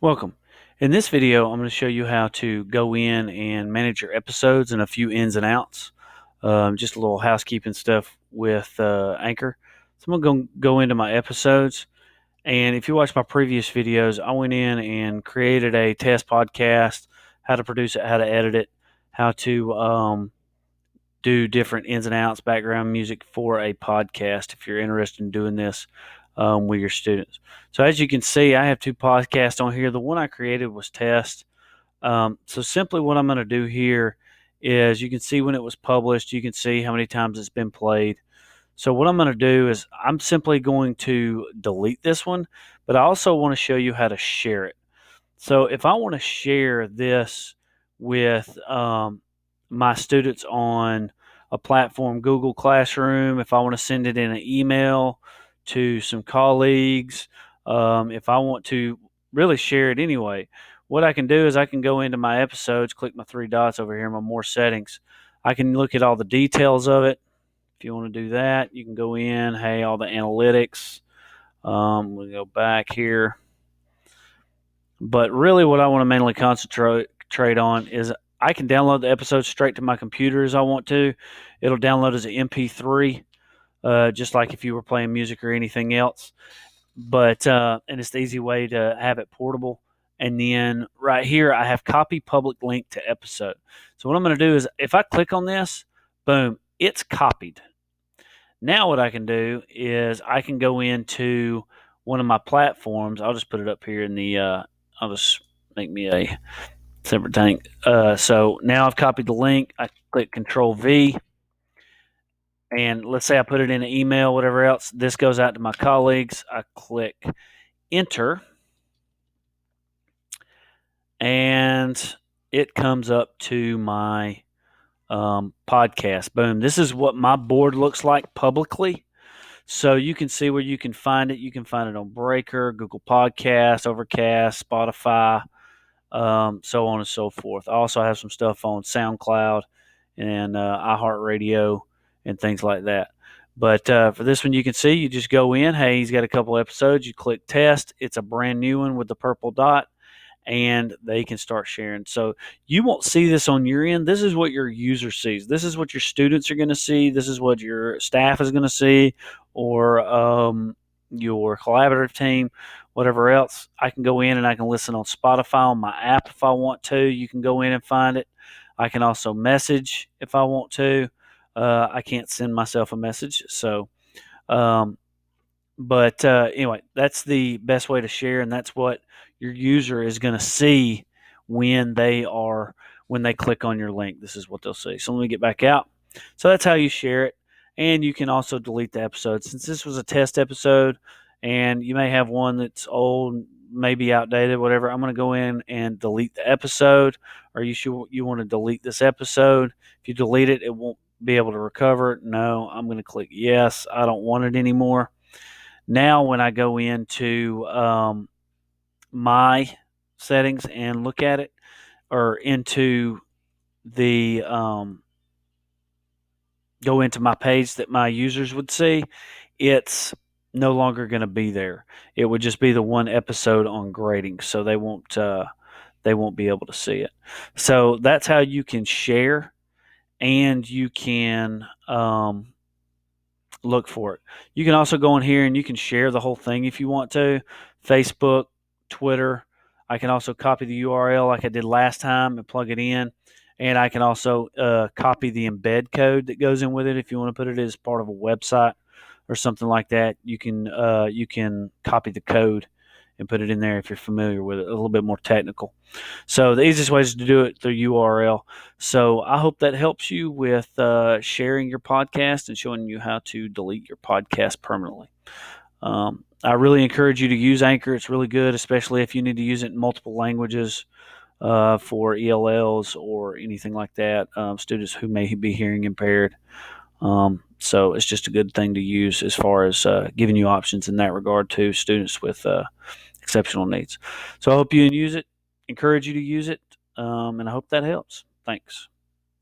Welcome. In this video, I'm going to show you how to go in and manage your episodes and a few ins and outs. Just a little housekeeping stuff with Anchor. So I'm going to go into my episodes. And if you watch my previous videos, I went in and created a test podcast, how to produce it, how to edit it, how to do different ins and outs, background music for a podcast if you're interested in doing this with your students. So as you can see, I have two podcasts on here. The one I created was Test. So simply what I'm going to do here is you can see when it was published. You can see how many times it's been played. So what I'm going to do is I'm simply going to delete this one, but I also want to show you how to share it. So if I want to share this with my students on a platform, Google Classroom, if I want to send it in an email to some colleagues, if I want to really share it anyway, what I can do is I can go into my episodes, click my three dots over here, my more settings. I can look at all the details of it. If you want to do that, you can go in, hey, all the analytics. We'll go back here. But really, what I want to mainly concentrate on is I can download the episodes straight to my computer as I want to. It'll download as an MP3, just like if you were playing music or anything else. But and it's the easy way to have it portable. And then right here, I have copy public link to episode. So what I'm going to do is if I click on this, boom, it's copied. Now what I can do is I can go into one of my platforms. I'll just put it up here in the. I'll just make me a separate tank. So now I've copied the link. I click Control V, and let's say I put it in an email, whatever else. This goes out to my colleagues. I click Enter, and it comes up to my podcast. Boom. This is what my board looks like publicly. So you can see where you can find it. You can find it on Breaker, Google Podcasts, Overcast, Spotify, so on and so forth. I also have some stuff on SoundCloud and iHeartRadio and things like that. But for this one, you can see you just go in. Hey, he's got a couple episodes. You click test. It's a brand new one with the purple dot, and they can start sharing. So you won't see this on your end. This is what your user sees. This is what your students are going to see. This is what your staff is going to see, or your collaborative team, whatever else. I can go in and I can listen on Spotify on my app if I want to. You can go in and find it. I can also message if I want to. I can't send myself a message. So, but anyway, that's the best way to share, and that's what your user is going to see when they click on your link. This is what they'll see. So let me get back out. So that's how you share it, and you can also delete the episode. Since this was a test episode, and you may have one that's old, maybe outdated, whatever. I'm going to go in and delete the episode. Are you sure you want to delete this episode? If you delete it, it won't be able to recover it. No, I'm going to click yes. I don't want it anymore. Now, when I go into my settings and look at it, or into the go into my page that my users would see, it's no longer going to be there. It would just be the one episode on grading, so they won't be able to see it. So that's how you can share, and you can look for it. You can also go in here and you can share the whole thing if you want to. Facebook, Twitter. I can also copy the URL like I did last time and plug it in. And I can also copy the embed code that goes in with it if you want to put it as part of a website or something like that. You can copy the code and put it in there if you're familiar with it. A little bit more technical. So the easiest way is to do it through URL. So I hope that helps you with sharing your podcast and showing you how to delete your podcast permanently. I really encourage you to use Anchor. It's really good, especially if you need to use it in multiple languages for ELLs or anything like that, students who may be hearing impaired. So it's just a good thing to use as far as giving you options in that regard to students with exceptional needs. So I hope you use it, encourage you to use it, and I hope that helps. Thanks.